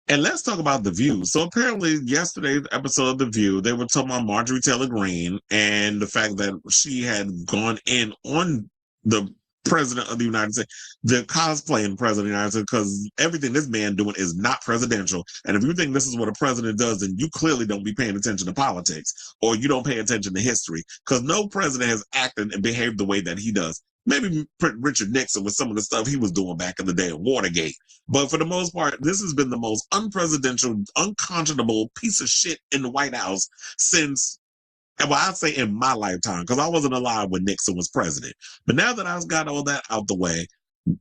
And let's talk about The View. So apparently yesterday's episode of The View, they were talking about Marjorie Taylor Greene and the fact that she had gone in on the president of the United States, the cosplaying president of the United States, because everything this man doing is not presidential. And if you think this is what a president does, then you clearly don't be paying attention to politics, or you don't pay attention to history, because no president has acted and behaved the way that he does. Maybe Richard Nixon with some of the stuff he was doing back in the day of Watergate. But for the most part, this has been the most unpresidential, unconscionable piece of shit in the White House since, well, I'd say in my lifetime, because I wasn't alive when Nixon was president. But now that I've got all that out the way,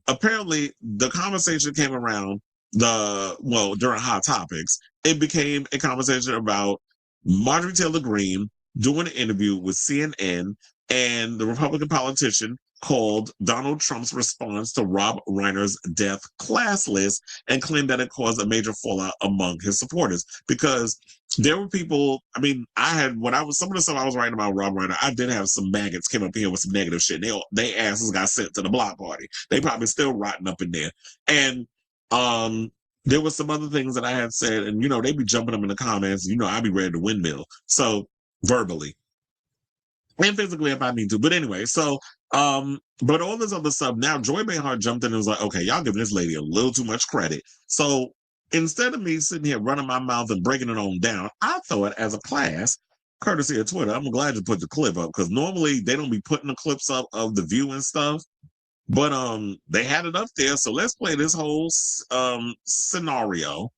apparently the conversation came around during Hot Topics, it became a conversation about Marjorie Taylor Greene doing an interview with CNN, and the Republican politician called Donald Trump's response to Rob Reiner's death classless and claimed that it caused a major fallout among his supporters. Because there were people, I mean, some of the stuff I was writing about Rob Reiner, I did have some maggots came up here with some negative shit. They asses got sent to the block party. They probably still rotting up in there. And there was some other things that I had said, and they be jumping them in the comments. I'd be ready to windmill. So verbally. And physically if I need to. But anyway, so but all this other stuff, now Joy Behar jumped in and was like, okay, y'all giving this lady a little too much credit. So instead of me sitting here running my mouth and breaking it on down, I thought as a class, courtesy of Twitter, I'm glad you put the clip up, because normally they don't be putting the clips up of The View and stuff. But they had it up there. So let's play this whole scenario,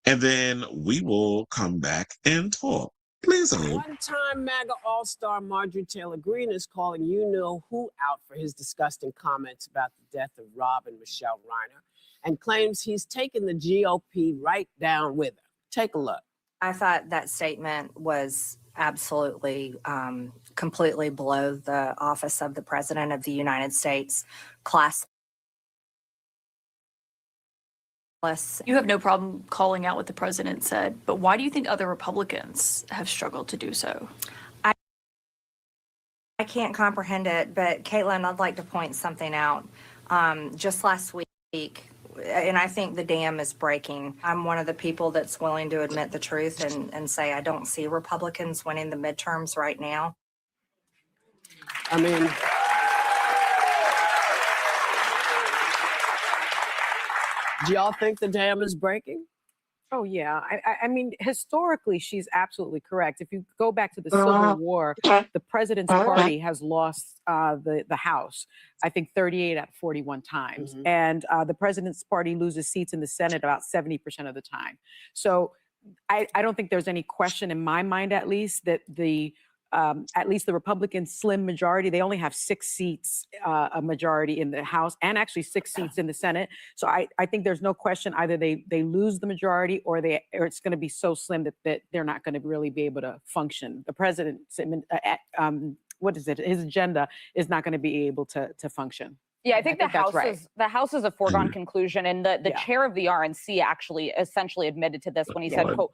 and then we will come back and talk. Please hold. One-time MAGA all-star Marjorie Taylor Greene is calling you-know-who out for his disgusting comments about the death of Rob and Michelle Reiner, and claims he's taken the GOP right down with her. Take a look. I thought that statement was absolutely, completely below the office of the President of the United States. Classless. You have no problem calling out what the president said, but why do you think other Republicans have struggled to do so? I can't comprehend it, but Caitlin, I'd like to point something out. Just last week, and I think the dam is breaking. I'm one of the people that's willing to admit the truth and say I don't see Republicans winning the midterms right now. I mean, do y'all think the dam is breaking? Oh, yeah. I mean, historically, she's absolutely correct. If you go back to the Civil War, the president's party has lost the House, I think 38 out of 41 times. Mm-hmm. And the president's party loses seats in the Senate about 70% of the time. So I don't think there's any question in my mind, at least, that at least the Republican slim majority, they only have 6 seats, a majority in the House, and actually 6 seats in the Senate. So I think there's no question either they lose the majority or it's going to be so slim that they're not going to really be able to function. The president's, his agenda is not going to be able to function. Yeah, I think the House is a foregone conclusion, and the chair of the RNC actually essentially admitted to this when he said, quote,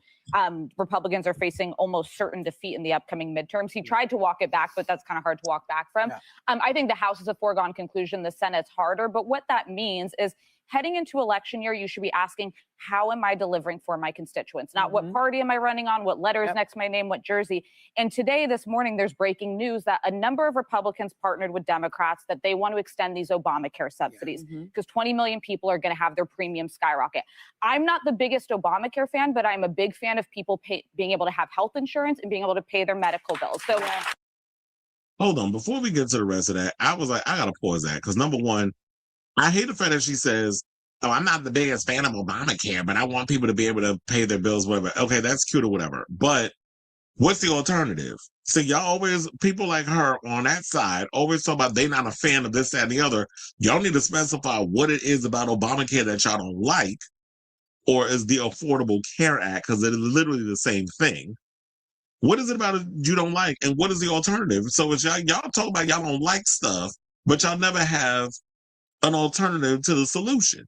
Republicans are facing almost certain defeat in the upcoming midterms. He tried to walk it back, but that's kind of hard to walk back from. Yeah. I think the House is a foregone conclusion. The Senate's harder, but what that means is heading into election year, you should be asking, how am I delivering for my constituents? Not what party am I running on, what letters next to my name, what jersey. And today, this morning, there's breaking news that a number of Republicans partnered with Democrats that they want to extend these Obamacare subsidies because 20 million people are going to have their premiums skyrocket. I'm not the biggest Obamacare fan, but I'm a big fan of people being able to have health insurance and being able to pay their medical bills. So, hold on, before we get to the rest of that, I was like, I got to pause that, because number one, I hate the fact that she says, oh, I'm not the biggest fan of Obamacare, but I want people to be able to pay their bills, whatever. Okay, that's cute or whatever. But what's the alternative? So people like her on that side always talk about they not a fan of this, that, and the other. Y'all need to specify what it is about Obamacare that y'all don't like, or is the Affordable Care Act, because it is literally the same thing. What is it about it you don't like, and what is the alternative? So it's y'all talk about y'all don't like stuff, but y'all never have an alternative to the solution.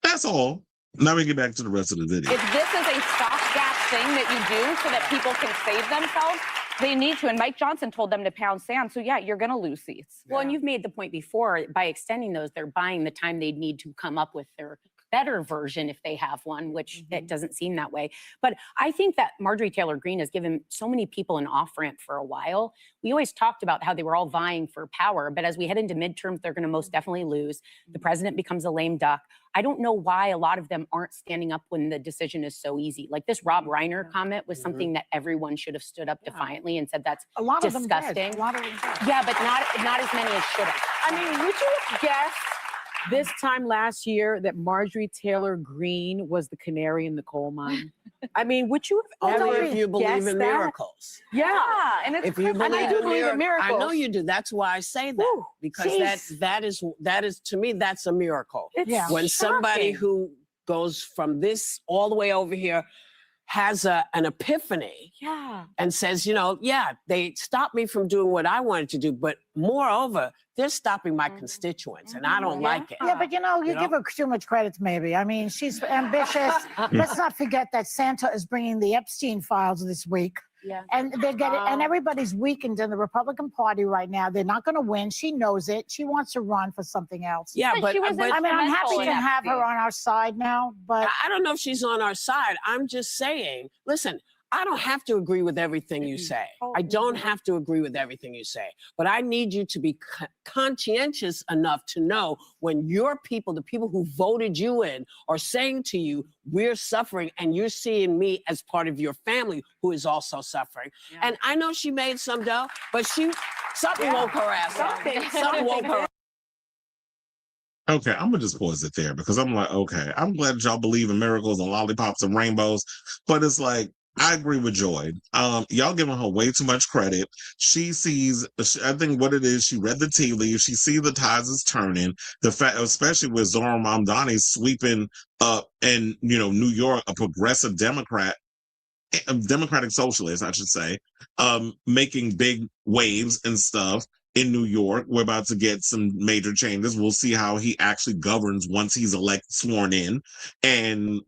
That's all. Now we get back to the rest of the video. If this is a stopgap thing that you do so that people can save themselves, they need to. And Mike Johnson told them to pound sand. So, yeah, you're going to lose seats. Well, and you've made the point before, by extending those, they're buying the time they'd need to come up with their better version if they have one, which it doesn't seem that way. But I think that Marjorie Taylor Greene has given so many people an off-ramp for a while. We always talked about how they were all vying for power, but as we head into midterms, they're going to most definitely lose. The president becomes a lame duck. I don't know why a lot of them aren't standing up when the decision is so easy. Like this Rob Reiner comment was something that everyone should have stood up defiantly and said that's a lot disgusting. Of them did. A lot of them did. Yeah, but not as many as should have. I mean, would you have guessed this time last year that Marjorie Taylor Greene was the canary in the coal mine? I mean, would you have Only ever if you believe guessed in that? miracles. Yeah. And it's If you And I do believe in I miracles. know you do. That's why I say that. Whew, because jeez. that is to me, that's a miracle. It's When somebody shocking. who goes from this all the way over here has an epiphany Yeah. and says, they stopped me from doing what I wanted to do, but moreover, they're stopping my constituents, and I don't like it. Yeah, but you give her too much credit, maybe. I mean, she's ambitious. Let's not forget that Santa is bringing the Epstein files this week. Yeah. And they're getting, and everybody's weakened in the Republican Party right now. They're not going to win. She knows it. She wants to run for something else. Yeah, But but she was but I mean, I'm happy to instrumental in have her Epstein. on our side now, but I don't know if she's on our side. I'm just saying, listen, I don't have to agree with everything you say. I don't have to agree with everything you say. But I need you to be conscientious enough to know when your people, the people who voted you in, are saying to you, we're suffering, and you're seeing me as part of your family who is also suffering. Yeah. And I know she made some dough, but something woke her ass up. Something woke her up. Okay, I'm gonna just pause it there because I'm like, okay, I'm glad y'all believe in miracles and lollipops and rainbows, but it's like, I agree with Joy. Y'all giving her way too much credit. She sees, I think what it is, she read the tea leaves. She sees the tides is turning. The fact, especially with Zohran Mamdani sweeping up in, New York, a progressive Democratic socialist, I should say, making big waves and stuff in New York. We're about to get some major changes. We'll see how he actually governs once he's sworn in, and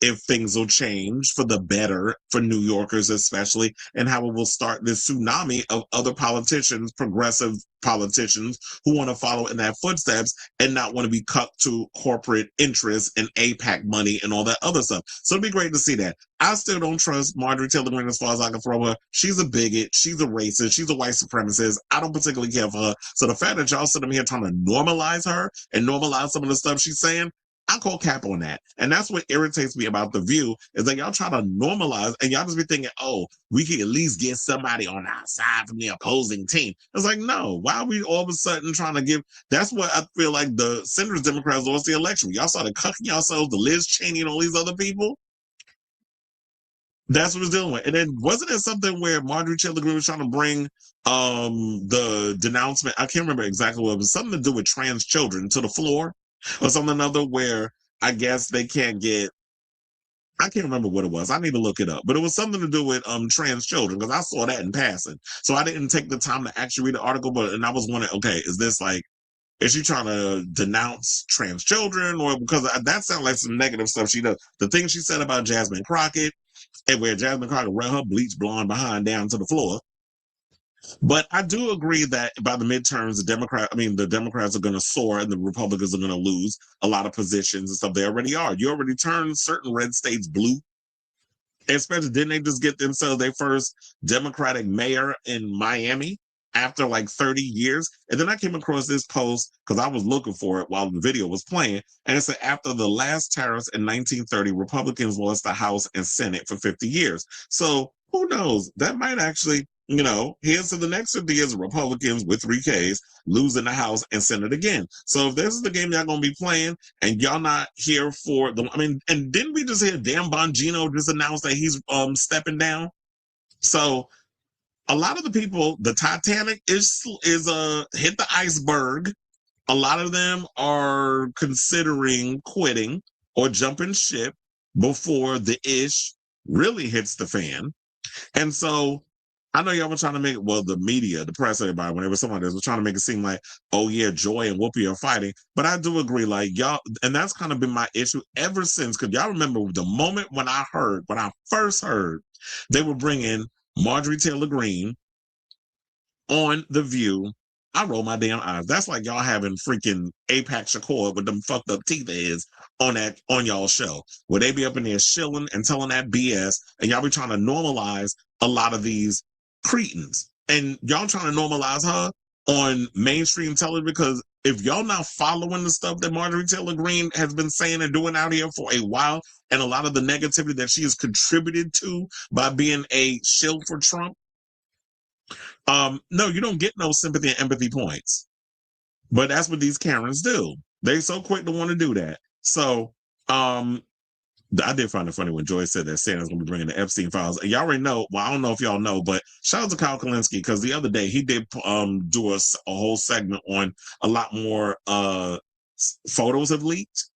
if things will change for the better for New Yorkers especially, and how it will start this tsunami of other politicians, progressive politicians, who want to follow in that footsteps and not want to be cut to corporate interests and APAC money and all that other stuff. So it'd be great to see that. I still don't trust Marjorie Taylor Greene as far as I can throw her. She's a bigot. She's a racist. She's a white supremacist. I don't particularly care for her. So the fact that y'all sitting here trying to normalize her and normalize some of the stuff she's saying, I call cap on that. And that's what irritates me about The View, is that y'all try to normalize and y'all just be thinking, oh, we can at least get somebody on our side from the opposing team. It's like, no, why are we all of a sudden trying to give? That's what I feel like the centrist Democrats lost the election. Y'all started cucking yourselves to Liz Cheney and all these other people. That's what it's dealing with. And then wasn't it something where Marjorie Taylor Greene was trying to bring the denouncement? I can't remember exactly what it was. Something to do with trans children to the floor or something other, where I guess they can't get. I can't remember what it was. I need to look it up. But it was something to do with trans children, because I saw that in passing. So I didn't take the time to actually read the article. And I was wondering, okay, is this like, is she trying to denounce trans children? Or because that sounds like some negative stuff she does. The thing she said about Jasmine Crockett, and where Jasmine Crockett ran her bleach blonde behind down to the floor. But I do agree that by the midterms, the Democrats are going to soar and the Republicans are going to lose a lot of positions and stuff. They already are. You already turned certain red states blue. Especially, didn't they just get themselves their first Democratic mayor in Miami after like 30 years? And then I came across this post because I was looking for it while the video was playing. And it said, after the last tariffs in 1930, Republicans lost the House and Senate for 50 years. So who knows? That might actually, here's to the next 50 years of Republicans with 3 Ks losing the House and Senate again. So if this is the game y'all going to be playing and y'all not here for and didn't we just hear Dan Bongino just announce that he's stepping down? So a lot of the people, the Titanic is hit the iceberg. A lot of them are considering quitting or jumping ship before the ish really hits the fan. And so I know y'all were trying to make, the media, the press, everybody, when there was somebody that was trying to make it seem like, oh yeah, Joy and Whoopi are fighting. But I do agree, like y'all, and that's kind of been my issue ever since, because y'all remember the moment when I first heard they were bringing Marjorie Taylor Greene on The View I roll my damn eyes. That's like y'all having freaking Apex Shakur with them fucked up teeth heads on y'all show, where they be up in there shilling and telling that BS, and y'all be trying to normalize a lot of these cretins. And y'all trying to normalize her on mainstream television, because if y'all not following the stuff that Marjorie Taylor Greene has been saying and doing out here for a while, and a lot of the negativity that she has contributed to by being a shill for Trump, no, you don't get no sympathy and empathy points. But that's what these Karens do. They so quick to want to do that. So, I did find it funny when Joy said that Santa's going to be bringing the Epstein files. Y'all already know. Well, I don't know if y'all know, but shout out to Kyle Kalinske, because the other day he did do a whole segment on a lot more photos have leaked.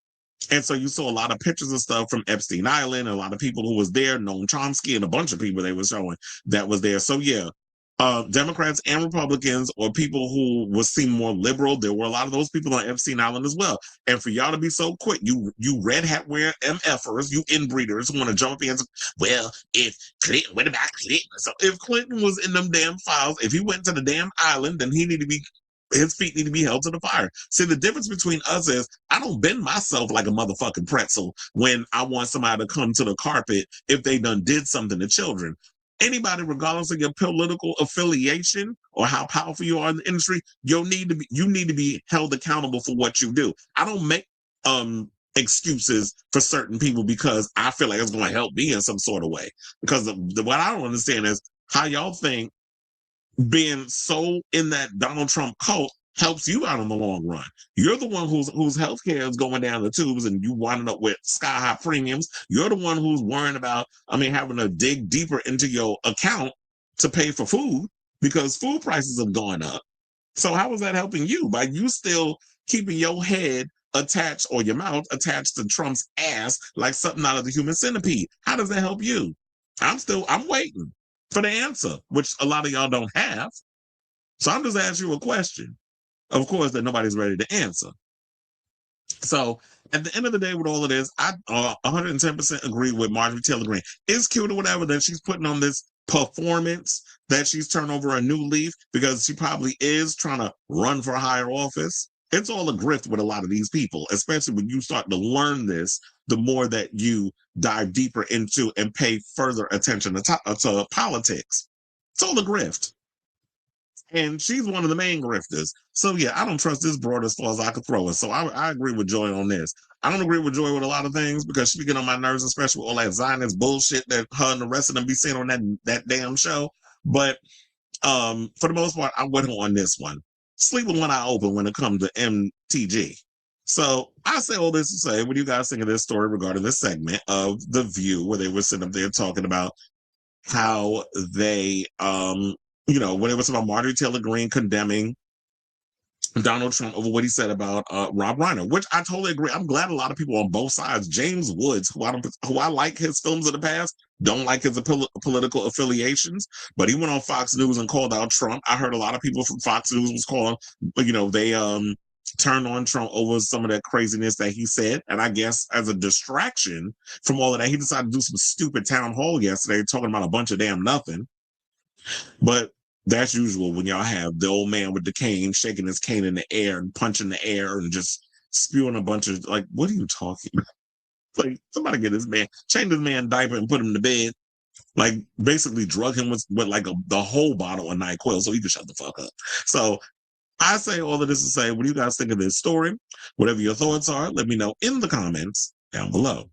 And so you saw a lot of pictures and stuff from Epstein Island, and a lot of people who was there, Noam Chomsky, and a bunch of people they were showing that was there. So yeah, Democrats and Republicans, or people who would seem more liberal, there were a lot of those people on Epstein Island as well. And for y'all to be so quick, you red hat wearing MFers, you inbreeders who want to jump in. Well, if Clinton, what about Clinton? So if Clinton was in them damn files, if he went to the damn island, then his feet need to be held to the fire. See, the difference between us is I don't bend myself like a motherfucking pretzel when I want somebody to come to the carpet if they done did something to children. Anybody, regardless of your political affiliation or how powerful you are in the industry, you need to be held accountable for what you do. I don't make excuses for certain people because I feel like it's going to help me in some sort of way. Because what I don't understand is how y'all think being so in that Donald Trump cult helps you out in the long run. You're the one whose healthcare is going down the tubes, and you winding up with sky high premiums. You're the one who's worrying about, having to dig deeper into your account to pay for food because food prices have gone up. So how is that helping you? By you still keeping your head attached, or your mouth attached to Trump's ass like something out of the human centipede. How does that help you? I'm waiting for the answer, which a lot of y'all don't have. So I'm just asking you a question, of course, that nobody's ready to answer. So at the end of the day, with all of this, I 110% agree with Marjorie Taylor Greene. It's cute or whatever that she's putting on this performance, that she's turned over a new leaf, because she probably is trying to run for a higher office. It's all a grift with a lot of these people, especially when you start to learn this, the more that you dive deeper into and pay further attention to politics. It's all a grift. And she's one of the main grifters. So yeah, I don't trust this broad as far as I could throw it. So I agree with Joy on this. I don't agree with Joy with a lot of things, because she be getting on my nerves, especially with all that Zionist bullshit that her and the rest of them be saying on that damn show. But for the most part, I'm with her on this one. Sleep with one eye open when it comes to MTG. So I say all this to say, what do you guys think of this story regarding this segment of The View, where they were sitting up there talking about how they, when it was about Marjorie Taylor Greene condemning Donald Trump over what he said about Rob Reiner, which I totally agree. I'm glad a lot of people on both sides. James Woods, who I like his films of the past, don't like his political affiliations, but he went on Fox News and called out Trump. I heard a lot of people from Fox News was calling, they turned on Trump over some of that craziness that he said. And I guess as a distraction from all of that, he decided to do some stupid town hall yesterday talking about a bunch of damn nothing. But that's usual when y'all have the old man with the cane shaking his cane in the air and punching the air and just spewing a bunch of, like, what are you talking about? Like, somebody get this man, change this man diaper and put him to bed. Like, basically drug him with like the whole bottle of NyQuil so he could shut the fuck up. So I say all of this to say, what do you guys think of this story? Whatever your thoughts are, let me know in the comments down below.